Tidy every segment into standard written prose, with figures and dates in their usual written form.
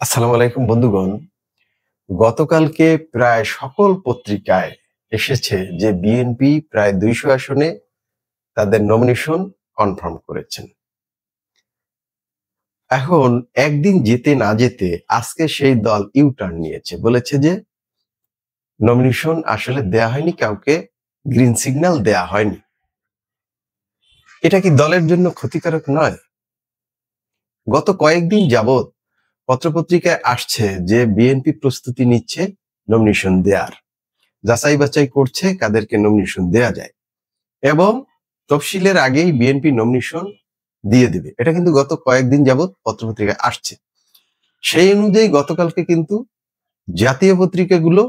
আসসালামু আলাইকুম বন্ধুগণ। গতকালকে প্রায় সকল পত্রিকায় এসেছে যে বিএনপি প্রায় ২০০ আসনে তাদের নমিনেশন কনফার্ম করেছেন। এখন একদিন যেতে না যেতে আজকে সেই দল ইউ-টার্ন নিয়েছে। বলেছে যে নমিনেশন আসলে দেয়া হয়নি, কাউকে গ্রিন সিগন্যাল দেয়া হয়নি। এটা কি দলের জন্য ক্ষতিকারক নয়? গত কয়েকদিন যাবৎ পত্রপত্রিকায় আসছে যে বিএনপি প্রস্তুতি নিচ্ছে নমিনেশন দেয়ার। যাচাই বাছাই করছে কাদেরকে নমিনেশন দেয়া যায় এবং তফসিলের আগেই বিএনপি নমিনেশন দিয়ে দিবে। এটা কিন্তু গত কয়েকদিন যাবৎ পত্রপত্রিকায় আসছে। সেই অনুযায়ী গতকালকে কিন্তু জাতীয় পত্রিকাগুলো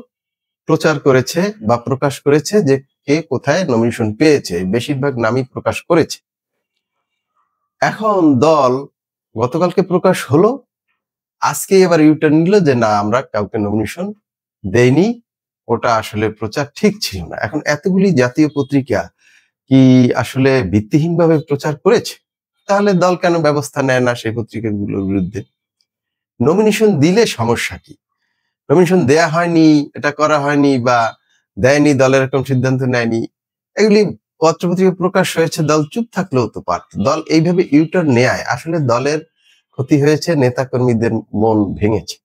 প্রচার করেছে বা প্রকাশ করেছে যে কে কোথায় নমিনেশন পেয়েছে। বেশিরভাগ নামই প্রকাশ করেছে। এখন দল গতকালকে প্রকাশ হলো, আজকে এবার ইউটার্ন নিল যে না, আমরা কাউকে নমিনেশন দেইনি, ওটা আসলে প্রচার ঠিক ছিল না। এখন এতগুলি জাতীয় পত্রিকা কি আসলে ভিত্তিহীনভাবে প্রচার করেছে? তাহলে দল কেন ব্যবস্থা নেয় না সেই পত্রিকাগুলোর বিরুদ্ধে? নমিনেশন দিলে সমস্যা কি? নমিনেশন দেয়া হয়নি, এটা করা হয়নি বা দেয়নি, দলের এরকম সিদ্ধান্ত নেয়নি, এগুলি পত্রপত্রিকায় প্রকাশ হয়েছে, দল চুপ থাকলেও তো পারত। দল এইভাবে ইউটার্ন নেয় আসলে দলের ক্ষতি হয়েছে, নেতাকর্মীদের মন ভেঙেছে।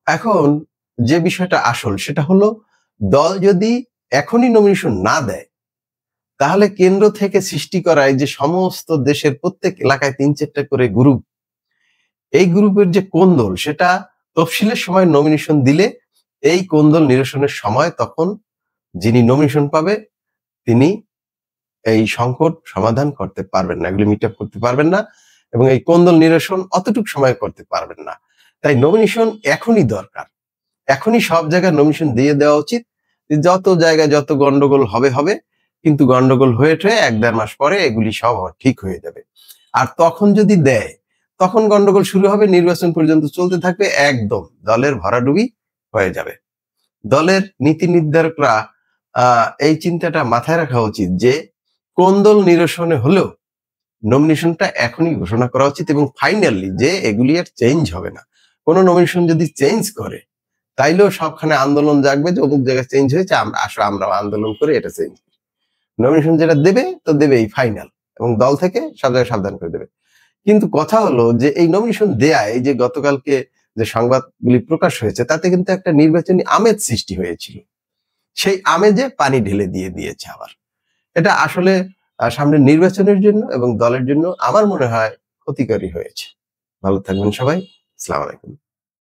এখন যে বিষয়টা আসল সেটা হলো, দল যদি এখনই নমিনেশন না দেয় তাহলে কেন্দ্র থেকে সৃষ্টি করা এই যে সমস্ত দেশের প্রত্যেক এলাকায় ৩-৪টা করে গ্রুপ, এই গ্রুপের যে কোন্দল সেটা তফসিলের সময় নমিনেশন দিলে এই কোন্দল নিরসনের সময় তখন যিনি নমিনেশন পাবে তিনি এই সংকট সমাধান করতে পারবেন না, এগুলি মিট আপ করতে পারবেন না এবং এই কোন্দল নিরসন অতটুক সময় করতে পারবেন না। তাই নমিনেশন এখনই দরকার, এখনই সব জায়গায় নমিনেশন দিয়ে দেওয়া উচিত। যত জায়গায় যত গন্ডগোল হবে হবে, কিন্তু গন্ডগোল হয়ে ১-১.৫ মাস পরে এগুলি সব ঠিক হয়ে যাবে। আর তখন যদি দেয় তখন গন্ডগোল শুরু হবে, নির্বাচন পর্যন্ত চলতে থাকবে, একদম দলের ভরাডুবি হয়ে যাবে। দলের নীতি নির্ধারকরা এই চিন্তাটা মাথায় রাখা উচিত যে কোন্দল নিরসনে হলেও নমিনেশনটা এখনই ঘোষণা করা উচিত এবং ফাইনালি যে এগুলি আর চেঞ্জ হবে না। কোন নমিনেশন যদি চেঞ্জ করে তাইলেও সবখানে আন্দোলন জাগবে যে অমুক জায়গায় চেঞ্জ হয়েছে, আমরাও আন্দোলন করে এটা চেঞ্জ। নমিনেশন যেটা দেবে তো দেবেই ফাইনাল এবং দল থেকে সব জায়গায় সাবধান করে দেবে। কিন্তু কথা হলো যে এই নমিনেশন দেয়া, এই যে গতকালকে যে সংবাদগুলি প্রকাশ হয়েছে তাতে কিন্তু একটা নির্বাচনী আমেজ সৃষ্টি হয়েছিল। সেই আমেজে পানি ঢেলে দিয়েছে আবার। এটা আসলে সামনের নির্বাচনের জন্য এবং দলের জন্য আমার মনে হয় ক্ষতিকারী হয়েছে। ভালো থাকবেন সবাই। আসসালামু আলাইকুম।